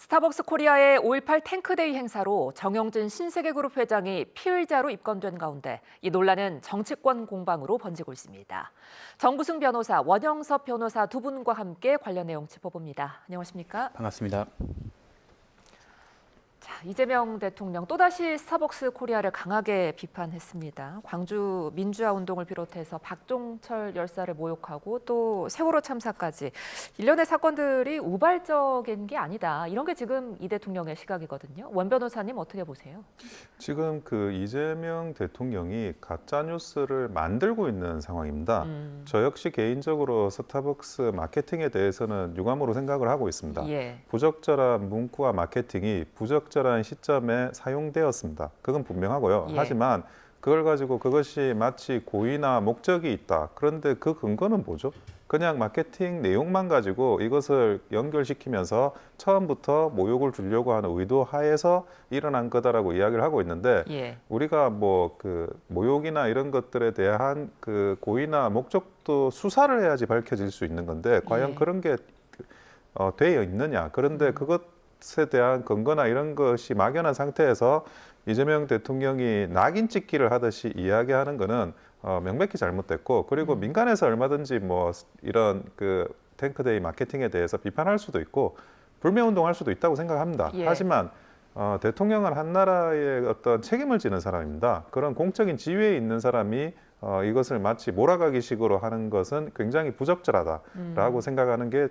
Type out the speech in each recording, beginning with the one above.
스타벅스 코리아의 5.18 탱크데이 행사로 정영진 신세계그룹 회장이 피의자로 입건된 가운데 이 논란은 정치권 공방으로 번지고 있습니다. 정구승 변호사, 원영섭 변호사 두 분과 함께 관련 내용 짚어봅니다. 안녕하십니까? 반갑습니다. 이재명 대통령 또다시 스타벅스 코리아를 강하게 비판했습니다. 광주 민주화 운동을 비롯해서 박종철 열사를 모욕하고 또 세월호 참사까지 일련의 사건들이 우발적인 게 아니다. 이런 게 지금 이 대통령의 시각이거든요. 원 변호사님 어떻게 보세요? 지금 그 이재명 대통령이 가짜 뉴스를 만들고 있는 상황입니다. 저 역시 개인적으로 스타벅스 마케팅에 대해서는 유감으로 생각을 하고 있습니다. 예. 부적절한 문구와 마케팅이 부적절한 시점에 사용되었습니다. 그건 분명하고요. 예. 하지만 그걸 가지고 그것이 마치 고의나 목적이 있다. 그런데 그 근거는 뭐죠? 그냥 마케팅 내용만 가지고 이것을 연결시키면서 처음부터 모욕을 주려고 하는 의도 하에서 일어난 거다라고 이야기를 하고 있는데 예. 우리가 뭐 그 모욕이나 이런 것들에 대한 그 고의나 목적도 수사를 해야지 밝혀질 수 있는 건데 과연 예. 그런 게 되어 있느냐? 그런데 그것에 대한 근거나 이런 것이 막연한 상태에서 이재명 대통령이 낙인 찍기를 하듯이 이야기하는 거는 명백히 잘못됐고 그리고 민간에서 얼마든지 뭐 이런 그 탱크데이 마케팅에 대해서 비판할 수도 있고 불매운동할 수도 있다고 생각합니다. 예. 하지만 대통령은 한 나라의 어떤 책임을 지는 사람입니다. 그런 공적인 지위에 있는 사람이 이것을 마치 몰아가기식으로 하는 것은 굉장히 부적절하다라고 생각하는 게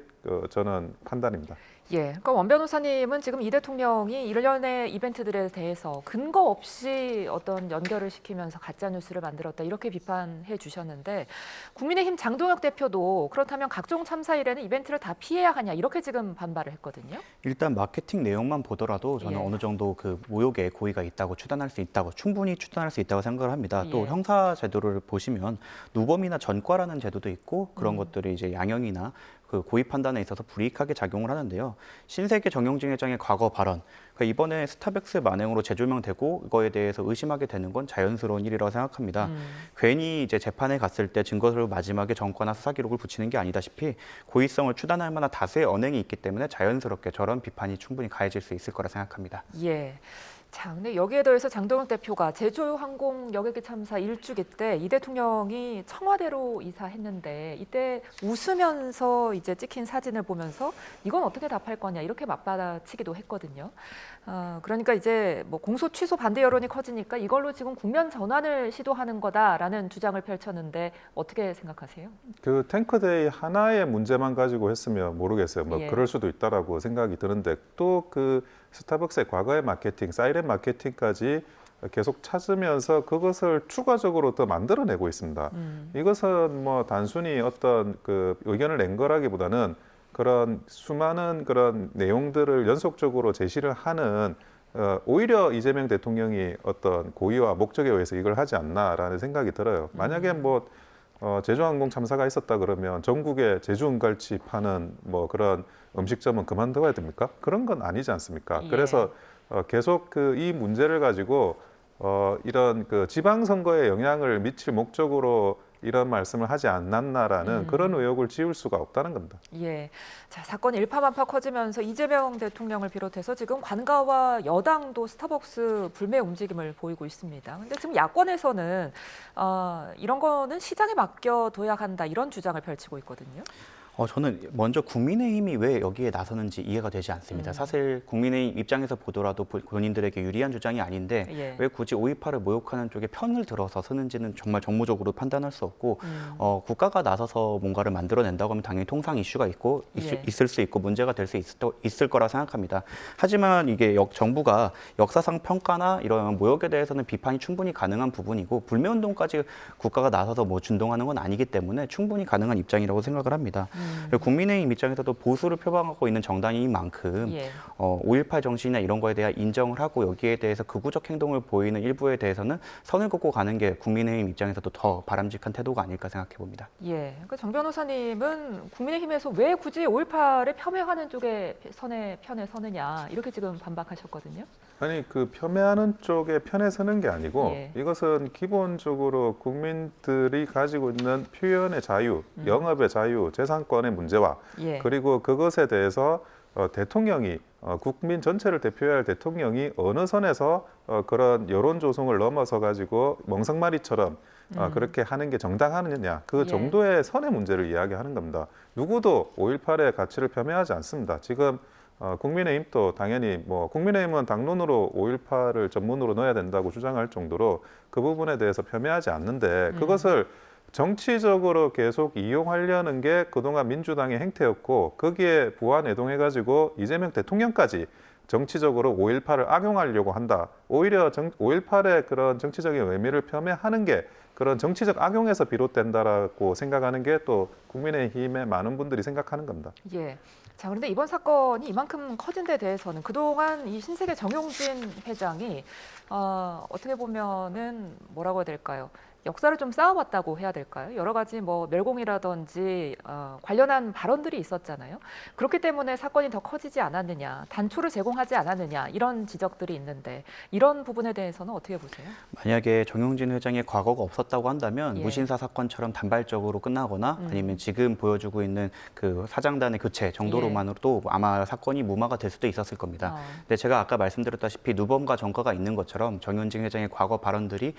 저는 판단입니다. 예, 그러니까 원 변호사님은 지금 이 대통령이 일련의 이벤트들에 대해서 근거 없이 어떤 연결을 시키면서 가짜 뉴스를 만들었다 이렇게 비판해 주셨는데 국민의힘 장동혁 대표도 그렇다면 각종 참사 일에는 이벤트를 다 피해야 하냐 이렇게 지금 반발을 했거든요. 일단 마케팅 내용만 보더라도 저는 예. 어느 정도 그 모욕의 고의가 있다고 추단할 수 있다고 충분히 추단할 수 있다고 생각을 합니다. 또 예. 형사 제도를 보시면 누범이나 전과라는 제도도 있고 그런 것들이 이제 양형이나 그 고의 판단에 있어서 불이익하게 작용을 하는데요. 신세계 정영진 회장의 과거 발언, 그러니까 이번에 스타벅스 만행으로 재조명되고 이거에 대해서 의심하게 되는 건 자연스러운 일이라고 생각합니다. 괜히 이제 재판에 갔을 때 증거를 마지막에 전과나 수사 기록을 붙이는 게 아니다시피 고의성을 추단할 만한 다수의 언행이 있기 때문에 자연스럽게 저런 비판이 충분히 가해질 수 있을 거라 생각합니다. 예. 자, 근데 여기에 더해서 장동혁 대표가 제주항공 여객기 참사 1주기 때 이 대통령이 청와대로 이사했는데 이때 웃으면서 이제 찍힌 사진을 보면서 이건 어떻게 답할 거냐 이렇게 맞받아치기도 했거든요. 그러니까 이제 뭐 공소 취소 반대 여론이 커지니까 이걸로 지금 국면 전환을 시도하는 거다라는 주장을 펼쳤는데 어떻게 생각하세요? 그 탱크데이 하나의 문제만 가지고 했으면 모르겠어요. 뭐 예. 그럴 수도 있다라고 생각이 드는데 또 그 스타벅스의 과거의 마케팅, 사이렌 마케팅까지 계속 찾으면서 그것을 추가적으로 더 만들어내고 있습니다. 이것은 뭐 단순히 어떤 그 의견을 낸 거라기보다는 그런 수많은 그런 내용들을 연속적으로 제시를 하는 오히려 이재명 대통령이 어떤 고의와 목적에 의해서 이걸 하지 않나라는 생각이 들어요. 만약에 뭐 제주항공 참사가 있었다 그러면 전국에 제주 은갈치 파는 뭐 그런 음식점은 그만둬야 됩니까? 그런 건 아니지 않습니까? 예. 그래서 계속 그 이 문제를 가지고 이런 그 지방선거에 영향을 미칠 목적으로 이런 말씀을 하지 않았나라는 그런 의혹을 지울 수가 없다는 겁니다. 예. 자, 사건이 일파만파 커지면서 이재명 대통령을 비롯해서 지금 관가와 여당도 스타벅스 불매 움직임을 보이고 있습니다. 근데 지금 야권에서는 이런 거는 시장에 맡겨둬야 한다 이런 주장을 펼치고 있거든요. 저는 먼저 국민의힘이 왜 여기에 나서는지 이해가 되지 않습니다. 사실 국민의힘 입장에서 보더라도 본인들에게 유리한 주장이 아닌데 예. 왜 굳이 5.18을 모욕하는 쪽에 편을 들어서 서는지는 정말 정무적으로 판단할 수 없고 국가가 나서서 뭔가를 만들어낸다고 하면 당연히 통상 이슈가 있고 예. 있을 수 있고 문제가 될 수 있을 거라 생각합니다. 하지만 이게 정부가 역사상 평가나 이런 모욕에 대해서는 비판이 충분히 가능한 부분이고 불매운동까지 국가가 나서서 뭐 준동하는 건 아니기 때문에 충분히 가능한 입장이라고 생각을 합니다. 국민의힘 입장에서도 보수를 표방하고 있는 정당인 만큼 예. 5.18 정신이나 이런 거에 대한 인정을 하고 여기에 대해서 극우적 행동을 보이는 일부에 대해서는 선을 긋고 가는 게 국민의힘 입장에서도 더 바람직한 태도가 아닐까 생각해 봅니다. 예. 그러니까 정 변호사님은 국민의힘에서 왜 굳이 5.18을 폄훼하는 쪽에 편에 서느냐 이렇게 지금 반박하셨거든요. 아니 그 폄훼하는 쪽에 편에 서는 게 아니고 예. 이것은 기본적으로 국민들이 가지고 있는 표현의 자유, 영업의 자유, 재산권의 문제와 예. 그리고 그것에 대해서 대통령이 국민 전체를 대표해야 할 대통령이 어느 선에서 그런 여론 조성을 넘어서 가지고 멍석마리처럼 그렇게 하는 게 정당하느냐 그 예. 정도의 선의 문제를 이야기하는 겁니다. 누구도 5.18의 가치를 폄훼하지 않습니다. 지금 국민의힘도 당연히 뭐 국민의힘은 당론으로 5.18을 전문으로 넣어야 된다고 주장할 정도로 그 부분에 대해서 폄훼하지 않는데 그것을 정치적으로 계속 이용하려는 게 그동안 민주당의 행태였고 거기에 부안해동해가지고 이재명 대통령까지 정치적으로 5.18을 악용하려고 한다. 오히려 5.18의 그런 정치적인 의미를 폄훼하는 게 그런 정치적 악용에서 비롯된다라고 생각하는 게 또 국민의힘의 많은 분들이 생각하는 겁니다. 예. 자, 그런데 이번 사건이 이만큼 커진 데 대해서는 그동안 이 신세계 정용진 회장이 어떻게 보면은 뭐라고 해야 될까요? 역사를 좀 쌓아왔다고 해야 될까요? 여러 가지 뭐 멸공이라든지 관련한 발언들이 있었잖아요. 그렇기 때문에 사건이 더 커지지 않았느냐, 단초를 제공하지 않았느냐 이런 지적들이 있는데 이런 부분에 대해서는 어떻게 보세요? 만약에 정용진 회장의 과거가 없었다고 한다면 예. 무신사 사건처럼 단발적으로 끝나거나 아니면 지금 보여주고 있는 그 사장단의 교체 정도로만으로도 아마 사건이 무마가 될 수도 있었을 겁니다. 근데 제가 아까 말씀드렸다시피 누범과 전과가 있는 것처럼 정용진 회장의 과거 발언들이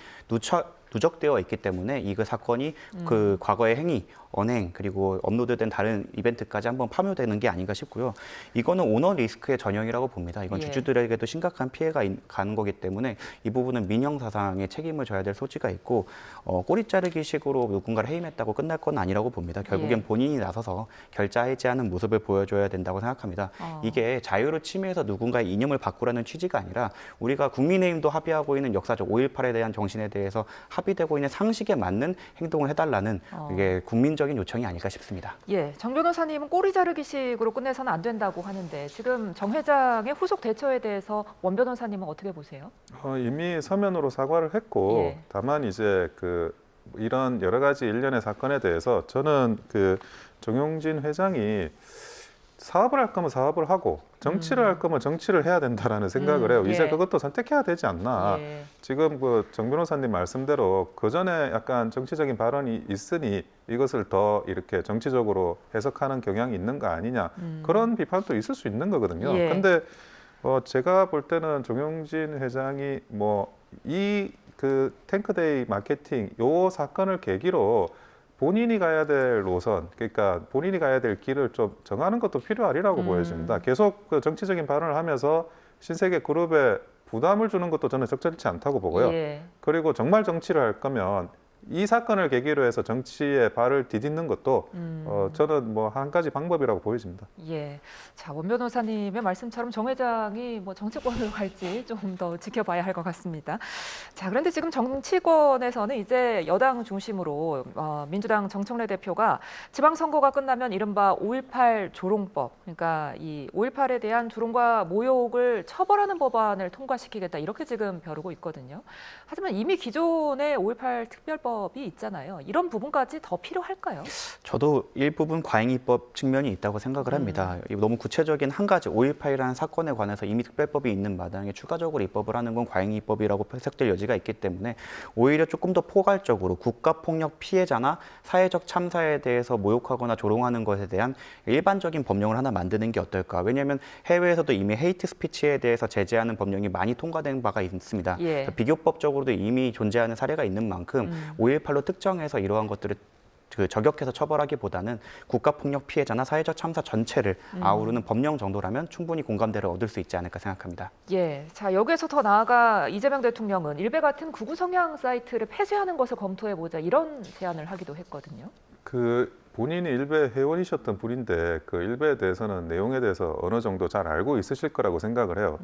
누적되어 있기 때문에 이 그 사건이 그 과거의 행위, 언행 그리고 업로드된 다른 이벤트까지 한번 파묘되는 게 아닌가 싶고요. 이거는 오너 리스크의 전형이라고 봅니다. 이건 예. 주주들에게도 심각한 피해가 가는 거기 때문에 이 부분은 민형사상의 책임을 져야 될 소지가 있고 꼬리 자르기 식으로 누군가를 해임했다고 끝날 건 아니라고 봅니다. 결국엔 예. 본인이 나서서 결자해지하는 모습을 보여줘야 된다고 생각합니다. 이게 자유를 침해해서 누군가의 이념을 바꾸라는 취지가 아니라 우리가 국민의힘도 합의하고 있는 역사적 5.18에 대한 정신에 대해서 합의되고 있는 상식에 맞는 행동을 해달라는 이게 국민적인 요청이 아닐까 싶습니다. 예, 정 변호사님은 꼬리 자르기식으로 끝내서는 안 된다고 하는데 지금 정 회장의 후속 대처에 대해서 원 변호사님은 어떻게 보세요? 이미 서면으로 사과를 했고 예. 다만 이제 이런 여러 가지 일련의 사건에 대해서 저는 정용진 회장이 사업을 할 거면 사업을 하고 정치를 할 거면 정치를 해야 된다라는 생각을 해요. 예. 이제 그것도 선택해야 되지 않나. 예. 지금 정 변호사님 말씀대로 그 전에 약간 정치적인 발언이 있으니 이것을 더 이렇게 정치적으로 해석하는 경향이 있는 거 아니냐. 그런 비판도 있을 수 있는 거거든요. 예. 근데 제가 볼 때는 정용진 회장이 그 탱크데이 마케팅 요 사건을 계기로 본인이 가야 될 노선, 그러니까 본인이 가야 될 길을 좀 정하는 것도 필요하리라고 보여집니다. 계속 그 정치적인 발언을 하면서 신세계 그룹에 부담을 주는 것도 저는 적절치 않다고 보고요. 예. 그리고 정말 정치를 할 거면 이 사건을 계기로 해서 정치에 발을 디딛는 것도 저는 뭐 한 가지 방법이라고 보여집니다. 예. 자, 원 변호사님의 말씀처럼 정 회장이 뭐 정치권으로 갈지 좀 더 지켜봐야 할 것 같습니다. 자, 그런데 지금 정치권에서는 이제 여당 중심으로 민주당 정청래 대표가 지방선거가 끝나면 이른바 5.18 조롱법, 그러니까 이 5.18에 대한 조롱과 모욕을 처벌하는 법안을 통과시키겠다 이렇게 지금 벼르고 있거든요. 하지만 이미 기존의 5.18 특별법이 있잖아요. 이런 부분까지 더 필요할까요? 저도 일부분 과잉입법 측면이 있다고 생각을 합니다. 너무 구체적인 한 가지 5.18이라는 사건에 관해서 이미 특별법이 있는 마당에 추가적으로 입법을 하는 건 과잉입법이라고 해석될 여지가 있기 때문에 오히려 조금 더 포괄적으로 국가폭력 피해자나 사회적 참사에 대해서 모욕하거나 조롱하는 것에 대한 일반적인 법령을 하나 만드는 게 어떨까. 왜냐하면 해외에서도 이미 헤이트 스피치에 대해서 제재하는 법령이 많이 통과된 바가 있습니다. 예. 비교법적으로도 이미 존재하는 사례가 있는 만큼 5.18로 특정해서 이러한 것들을 저격해서 처벌하기보다는 국가폭력 피해자나 사회적 참사 전체를 아우르는 법령 정도라면 충분히 공감대를 얻을 수 있지 않을까 생각합니다. 예, 자 여기에서 더 나아가 이재명 대통령은 일베 같은 극우 성향 사이트를 폐쇄하는 것을 검토해보자 이런 제안을 하기도 했거든요. 본인이 일베 회원이셨던 분인데 그 일베에 대해서는 내용에 대해서 어느 정도 잘 알고 있으실 거라고 생각을 해요.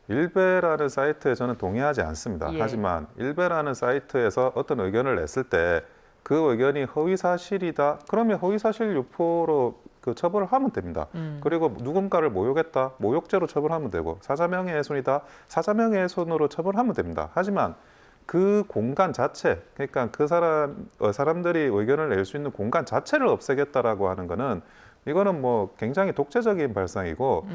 일베라는 사이트에 저는 동의하지 않습니다. 예. 하지만 일베라는 사이트에서 어떤 의견을 냈을 때 그 의견이 허위사실이다. 그러면 허위사실 유포로 처벌을 하면 됩니다. 그리고 누군가를 모욕했다. 모욕죄로 처벌하면 되고 사자명예훼손이다. 사자명예훼손으로 처벌하면 됩니다. 하지만 그 공간 자체, 그러니까 그 사람들이 의견을 낼 수 있는 공간 자체를 없애겠다라고 하는 거는 이거는 뭐 굉장히 독재적인 발상이고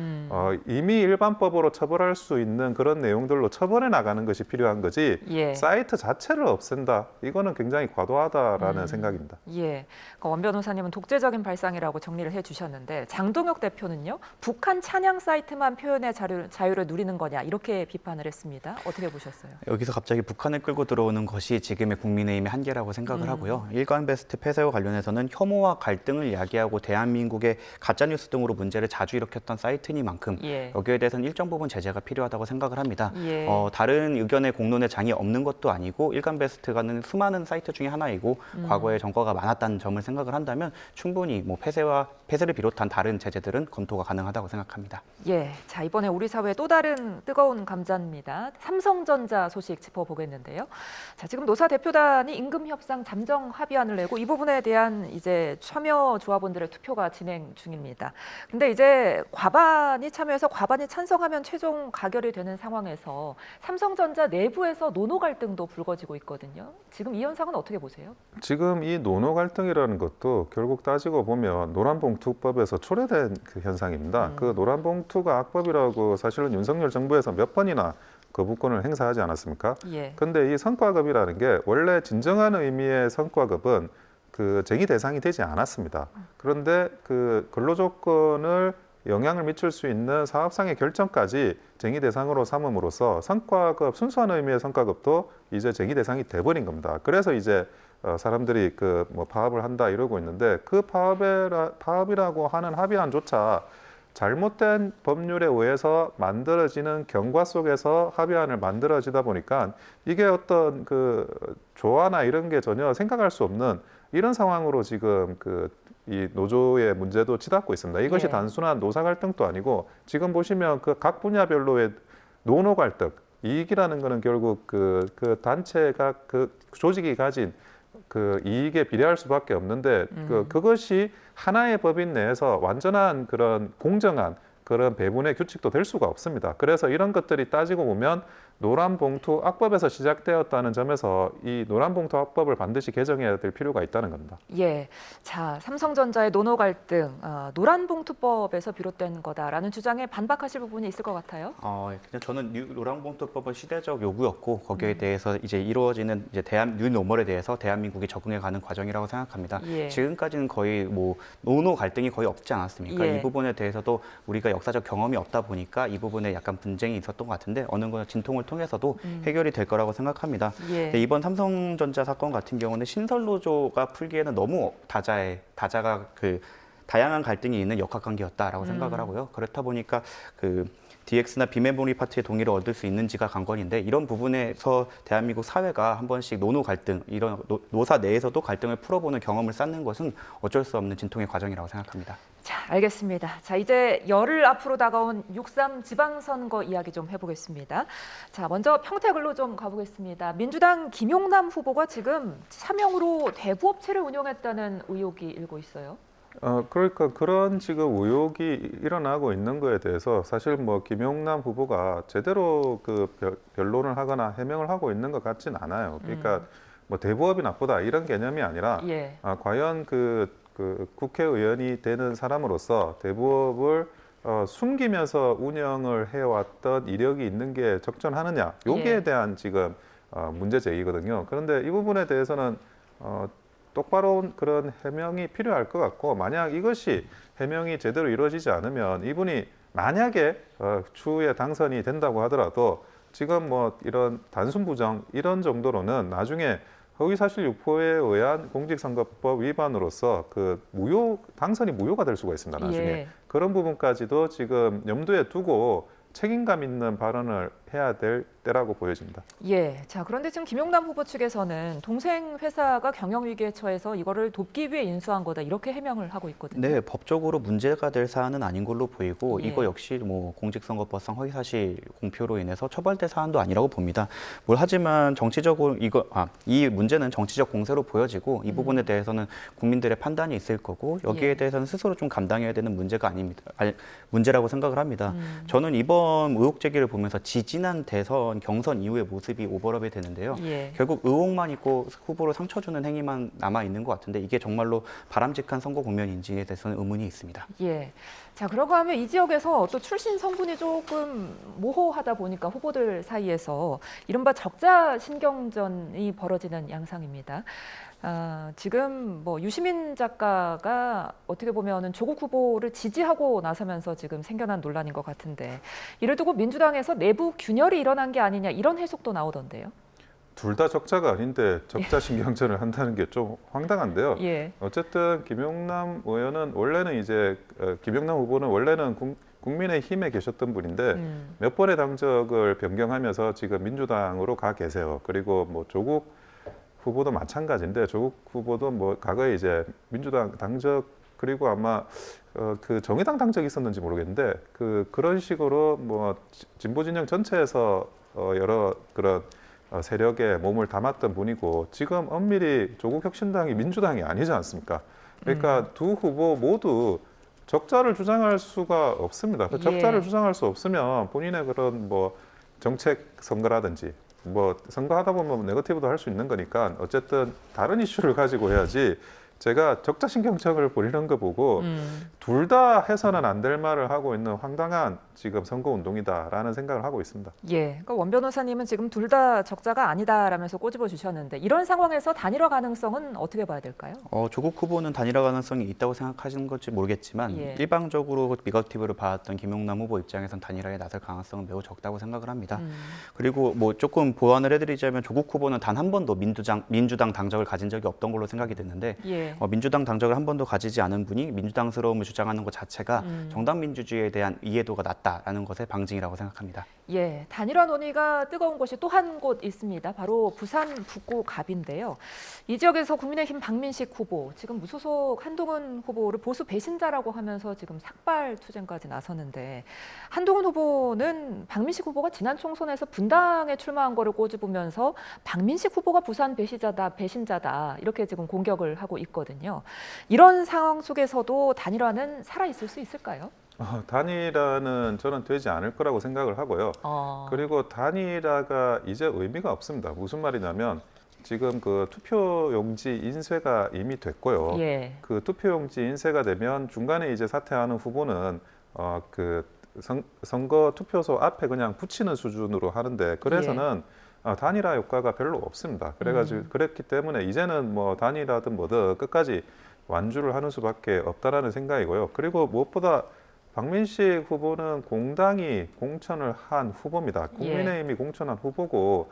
이미 일반법으로 처벌할 수 있는 그런 내용들로 처벌해 나가는 것이 필요한 거지 예. 사이트 자체를 없앤다. 이거는 굉장히 과도하다라는 생각입니다. 예. 그러니까 원 변호사님은 독재적인 발상이라고 정리를 해주셨는데 장동혁 대표는요. 북한 찬양 사이트만 표현의 자유를 누리는 거냐 이렇게 비판을 했습니다. 어떻게 보셨어요? 여기서 갑자기 북한을 끌고 들어오는 것이 지금의 국민의힘의 한계라고 생각을 하고요. 일간베스트 폐쇄와 관련해서는 혐오와 갈등을 야기하고 대한민국의 가짜뉴스 등으로 문제를 자주 일으켰던 사이트니만큼 예. 여기에 대해서는 일정 부분 제재가 필요하다고 생각을 합니다. 예. 다른 의견의 공론의 장이 없는 것도 아니고 일간베스트가는 수많은 사이트 중에 하나이고 과거에 전과가 많았다는 점을 생각을 한다면 충분히 뭐 폐쇄를 비롯한 다른 제재들은 검토가 가능하다고 생각합니다. 예, 자 이번에 우리 사회의 또 다른 뜨거운 감자입니다. 삼성전자 소식 짚어보겠는데요. 자 지금 노사 대표단이 임금 협상 잠정 합의안을 내고 이 부분에 대한 이제 참여 조합원들의 투표가 진행 중입니다. 근데 이제 과반이 참여해서 과반이 찬성하면 최종 가결이 되는 상황에서 삼성전자 내부에서 노노 갈등도 불거지고 있거든요. 지금 이 현상은 어떻게 보세요? 지금 이 노노 갈등이라는 것도 결국 따지고 보면 노란봉투법에서 초래된 그 현상입니다. 그 노란봉투가 악법이라고 사실은 윤석열 정부에서 몇 번이나 거부권을 행사하지 않았습니까? 예. 근데 이 성과급이라는 게 원래 진정한 의미의 성과급은 그 쟁의 대상이 되지 않았습니다. 그런데 그 근로조건을 영향을 미칠 수 있는 사업상의 결정까지 쟁의 대상으로 삼음으로써 성과급, 순수한 의미의 성과급도 이제 쟁의 대상이 돼버린 겁니다. 그래서 이제 사람들이 그 뭐 파업을 한다 이러고 있는데 그 파업이라고 하는 합의안조차 잘못된 법률에 의해서 만들어지는 경과 속에서 합의안을 만들어지다 보니까 이게 어떤 그 조화나 이런 게 전혀 생각할 수 없는 이런 상황으로 지금 이 노조의 문제도 치닫고 있습니다. 이것이 예. 단순한 노사 갈등도 아니고 지금 보시면 그 각 분야별로의 노노 갈등, 이익이라는 거는 결국 그 단체가 그 조직이 가진 그 이익에 비례할 수밖에 없는데 그것이 하나의 법인 내에서 완전한 그런 공정한 그런 배분의 규칙도 될 수가 없습니다. 그래서 이런 것들이 따지고 보면 노란봉투 악법에서 시작되었다는 점에서 이 노란봉투 악법을 반드시 개정해야 될 필요가 있다는 겁니다. 예, 자 삼성전자의 노노 갈등, 노란봉투법에서 비롯된 거다라는 주장에 반박하실 부분이 있을 것 같아요. 그냥 저는 노란봉투법은 시대적 요구였고 거기에 대해서 이제 이루어지는 이제 뉴노멀에 대해서 대한민국이 적응해가는 과정이라고 생각합니다. 예. 지금까지는 거의 뭐 노노 갈등이 거의 없지 않았습니까? 예. 이 부분에 대해서도 우리가 역사적 경험이 없다 보니까 이 부분에 약간 분쟁이 있었던 것 같은데 어느 정도 진통을 통해서도 해결이 될 거라고 생각합니다. 예. 근데 이번 삼성전자 사건 같은 경우는 신설노조가 풀기에는 너무 다자가 그 다양한 갈등이 있는 역학관계였다라고 생각을 하고요. 그렇다 보니까 그 DX나 비메모리 파트의 동의를 얻을 수 있는지가 관건인데 이런 부분에서 대한민국 사회가 한 번씩 노노 갈등, 이런 노사 내에서도 갈등을 풀어보는 경험을 쌓는 것은 어쩔 수 없는 진통의 과정이라고 생각합니다. 자, 알겠습니다. 자, 이제 열흘 앞으로 다가온 6.3 지방선거 이야기 좀 해보겠습니다. 자, 먼저 평택을로 좀 가보겠습니다. 민주당 김용남 후보가 지금 차명으로 대부업체를 운영했다는 의혹이 일고 있어요. 그러니까 그런 지금 의혹이 일어나고 있는 거에 대해서 사실 뭐 김용남 후보가 제대로 그 변론을 하거나 해명을 하고 있는 것 같진 않아요. 그러니까 뭐 대부업이 나쁘다 이런 개념이 아니라 예. 과연 그 국회의원이 되는 사람으로서 대부업을 숨기면서 운영을 해왔던 이력이 있는 게 적절하느냐 여기에 예. 대한 지금 문제 제기거든요. 그런데 이 부분에 대해서는 똑바로 그런 해명이 필요할 것 같고 만약 이것이 해명이 제대로 이루어지지 않으면 이분이 만약에 추후에 당선이 된다고 하더라도 지금 뭐 이런 단순 부정 이런 정도로는 나중에 허위사실 유포에 의한 공직선거법 위반으로서 그 당선이 무효가 될 수가 있습니다. 나중에 예. 그런 부분까지도 지금 염두에 두고 책임감 있는 발언을 해야 될 때라고 보여집니다. 예. 자, 그런데 지금 김용남 후보 측에서는 동생 회사가 경영 위기에 처해서 이거를 돕기 위해 인수한 거다 이렇게 해명을 하고 있거든요. 네, 법적으로 문제가 될 사안은 아닌 걸로 보이고 예. 이거 역시 뭐 공직선거법상 허위사실 공표로 인해서 처벌될 사안도 아니라고 봅니다. 하지만 정치적으로 이 문제는 정치적 공세로 보여지고 이 부분에 대해서는 국민들의 판단이 있을 거고 여기에 예. 대해서는 스스로 좀 감당해야 되는 문제가 아닙니다. 문제라고 생각을 합니다. 저는 이번 이번 의혹 제기를 보면서 지지난 대선 경선 이후의 모습이 오버랩이 되는데요. 예. 결국 의혹만 있고 후보로 상처 주는 행위만 남아 있는 것 같은데 이게 정말로 바람직한 선거 국면인지에 대해서는 의문이 있습니다. 예. 자, 그런가 하면 이 지역에서 또 출신 성분이 조금 모호하다 보니까 후보들 사이에서 이른바 적자 신경전이 벌어지는 양상입니다. 지금 뭐 유시민 작가가 어떻게 보면은 조국 후보를 지지하고 나서면서 지금 생겨난 논란인 것 같은데 이를 두고 민주당에서 내부 균열이 일어난 게 아니냐 이런 해석도 나오던데요. 둘 다 적자가 아닌데 적자 신경전을 한다는 게 좀 황당한데요. 예. 어쨌든 김용남 의원은 원래는 이제 김용남 후보는 원래는 국민의힘에 계셨던 분인데 몇 번의 당적을 변경하면서 지금 민주당으로 가 계세요. 그리고 뭐 조국 후보도 마찬가지인데 조국 후보도 뭐 과거에 이제 민주당 당적 그리고 아마 그 정의당 당적이 있었는지 모르겠는데 그런 식으로 뭐 진보 진영 전체에서 여러 그런 세력에 몸을 담았던 분이고 지금 엄밀히 조국혁신당이 민주당이 아니지 않습니까? 그러니까 두 후보 모두 적자를 주장할 수가 없습니다. 그 적자를 주장할 수 없으면 본인의 그런 뭐 정책 선거라든지 뭐 선거하다 보면 네거티브도 할 수 있는 거니까 어쨌든 다른 이슈를 가지고 해야지 제가 적자 신경전을 벌이는 거 보고 둘 다 해서는 안 될 말을 하고 있는 황당한 지금 선거 운동이다라는 생각을 하고 있습니다. 예, 그러니까 원 변호사님은 지금 둘 다 적자가 아니다라면서 꼬집어 주셨는데 이런 상황에서 단일화 가능성은 어떻게 봐야 될까요? 조국 후보는 단일화 가능성이 있다고 생각하시는 건지 모르겠지만 예. 일방적으로 네거티브를 받았던 김용남 후보 입장에선 단일화에 나설 가능성은 매우 적다고 생각을 합니다. 그리고 뭐 조금 보완을 해드리자면 조국 후보는 단 한 번도 민주당 당적을 가진 적이 없던 걸로 생각이 됐는데 예. 민주당 당적을 한 번도 가지지 않은 분이 민주당스러움을 주장하는 것 자체가 정당 민주주의에 대한 이해도가 낮다라는 것의 방증이라고 생각합니다. 예, 단일화 논의가 뜨거운 곳이 또 한 곳 있습니다. 바로 부산 북구 갑인데요. 이 지역에서 국민의힘 박민식 후보, 지금 무소속 한동훈 후보를 보수 배신자라고 하면서 지금 삭발 투쟁까지 나섰는데 한동훈 후보는 박민식 후보가 지난 총선에서 분당에 출마한 거를 꼬집으면서 박민식 후보가 부산 배신자다 이렇게 지금 공격을 하고 있거든요. 이런 상황 속에서도 단일화는 살아있을 수 있을까요? 단일화는 저는 되지 않을 거라고 생각을 하고요. 그리고 단일화가 이제 의미가 없습니다. 무슨 말이냐면 지금 그 투표용지 인쇄가 이미 됐고요. 예. 그 투표용지 인쇄가 되면 중간에 이제 사퇴하는 후보는 그 선거 투표소 앞에 그냥 붙이는 수준으로 하는데 그래서는 단일화 효과가 별로 없습니다. 그래가지고 그랬기 때문에 이제는 뭐 단일화든 뭐든 끝까지 완주를 하는 수밖에 없다라는 생각이고요. 그리고 무엇보다 박민식 후보는 공당이 공천을 한 후보입니다. 국민의힘이 공천한 후보고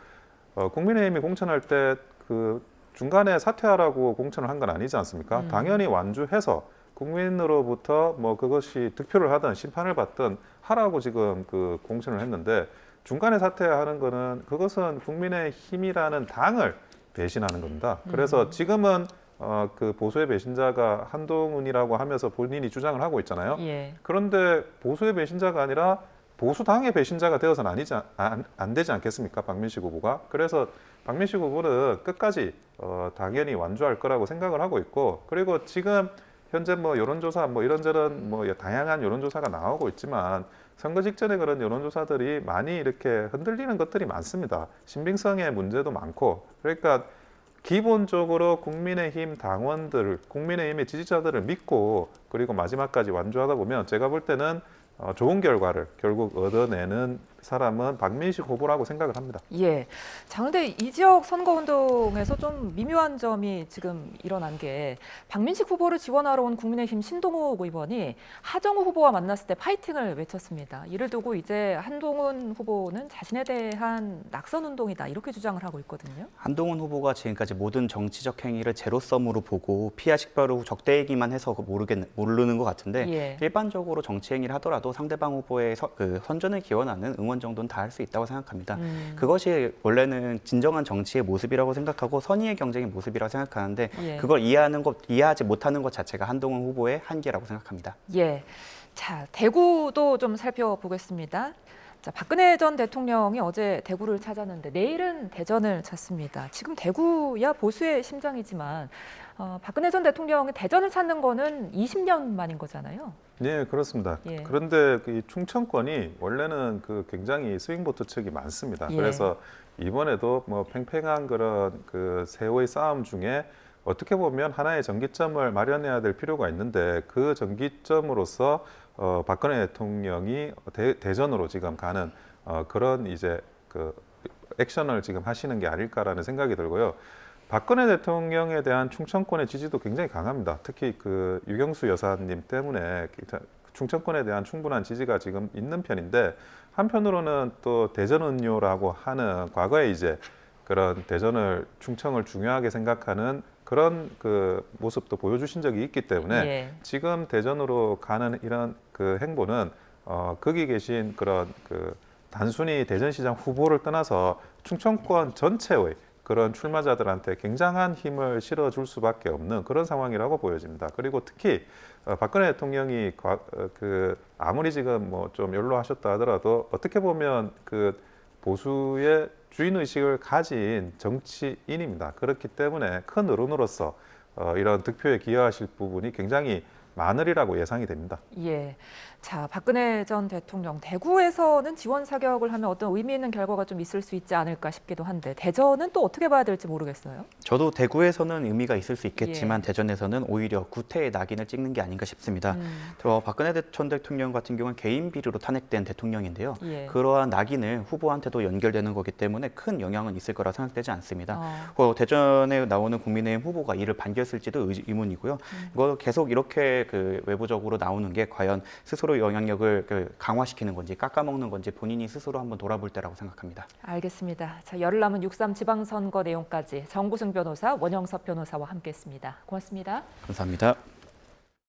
국민의힘이 공천할 때 그 중간에 사퇴하라고 공천을 한 건 아니지 않습니까? 당연히 완주해서 국민으로부터 뭐 그것이 득표를 하든 심판을 받든 하라고 지금 그 공천을 했는데 중간에 사퇴하는 거는 그것은 국민의힘이라는 당을 배신하는 겁니다. 그래서 지금은 그 보수의 배신자가 한동훈이라고 하면서 본인이 주장을 하고 있잖아요. 예. 그런데 보수의 배신자가 아니라 보수당의 배신자가 되어서는 안 되지 않겠습니까? 박민식 후보가. 그래서 박민식 후보는 끝까지 당연히 완주할 거라고 생각을 하고 있고 그리고 지금 현재 뭐 여론조사 뭐 이런저런 뭐 다양한 여론조사가 나오고 있지만 선거 직전에 그런 여론조사들이 많이 이렇게 흔들리는 것들이 많습니다. 신빙성의 문제도 많고 그러니까 기본적으로 국민의힘 당원들, 국민의힘의 지지자들을 믿고 그리고 마지막까지 완주하다 보면 제가 볼 때는 좋은 결과를 결국 얻어내는 사람은 박민식 후보라고 생각을 합니다. 예. 자, 그런데 이 지역 선거운동에서 좀 미묘한 점이 지금 일어난 게 박민식 후보를 지원하러 온 국민의힘 신동욱 의원이 하정우 후보와 만났을 때 파이팅을 외쳤습니다. 이를 두고 이제 한동훈 후보는 자신에 대한 낙선운동이다 이렇게 주장을 하고 있거든요. 한동훈 후보가 지금까지 모든 정치적 행위를 제로섬으로 보고 피하 식별하고 적대이기만 해서 모르는 것 같은데 일반적으로 정치 행위를 하더라도 상대방 후보의 선전을 기원하는 응원 정도는 다 할 수 있다고 생각합니다. 그것이 원래는 진정한 정치의 모습이라고 생각하고 선의의 경쟁의 모습이라고 생각하는데 그걸 이해하지 못하는 것 자체가 한동훈 후보의 한계라고 생각합니다. 예. 자, 대구도 좀 살펴보겠습니다. 자, 박근혜 전 대통령이 어제 대구를 찾았는데 내일은 대전을 찾습니다. 지금 대구야 보수의 심장이지만 박근혜 전 대통령이 대전을 찾는 거는 20년 만인 거잖아요. 네, 그렇습니다. 예. 그런데 이 충청권이 원래는 그 굉장히 스윙보트 측이 많습니다. 예. 그래서 이번에도 뭐 팽팽한 그런 그 세월의 싸움 중에 어떻게 보면 하나의 전기점을 마련해야 될 필요가 있는데 그 전기점으로서 박근혜 대통령이 대전으로 지금 가는 그런 이제 그 액션을 지금 하시는 게 아닐까라는 생각이 들고요. 박근혜 대통령에 대한 충청권의 지지도 굉장히 강합니다. 특히 그 유경수 여사님 때문에 충청권에 대한 충분한 지지가 지금 있는 편인데 한편으로는 또 대전 은요라고 하는 과거에 이제 그런 대전을 충청을 중요하게 생각하는 그런 그 모습도 보여주신 적이 있기 때문에 예. 지금 대전으로 가는 이런 그 행보는 거기 계신 그런 그 단순히 대전시장 후보를 떠나서 충청권 전체의 그런 출마자들한테 굉장한 힘을 실어줄 수밖에 없는 그런 상황이라고 보여집니다. 그리고 특히 박근혜 대통령이 그 아무리 지금 뭐 좀 연로하셨다 하더라도 어떻게 보면 그 보수의 주인 의식을 가진 정치인입니다. 그렇기 때문에 큰 어른으로서 이런 득표에 기여하실 부분이 굉장히 많으리라고 예상이 됩니다. 예. 자, 박근혜 전 대통령 대구에서는 지원 사격을 하면 어떤 의미 있는 결과가 좀 있을 수 있지 않을까 싶기도 한데 대전은 또 어떻게 봐야 될지 모르겠어요. 저도 대구에서는 의미가 있을 수 있겠지만 예. 대전에서는 오히려 구태의 낙인을 찍는 게 아닌가 싶습니다. 박근혜 전 대통령 같은 경우는 개인 비리로 탄핵된 대통령인데요. 예. 그러한 낙인을 후보한테도 연결되는 거기 때문에 큰 영향은 있을 거라 생각되지 않습니다. 대전에 나오는 국민의힘 후보가 이를 반겼을지도 의문이고요. 이거 계속 이렇게 그 외부적으로 나오는 게 과연 스스로 영향력을 강화시키는 건지 깎아먹는 건지 본인이 스스로 한번 돌아볼 때라고 생각합니다. 알겠습니다. 자, 열흘 남은 6.3 지방선거 내용까지 정구승 변호사, 원영섭 변호사와 함께했습니다. 고맙습니다. 감사합니다.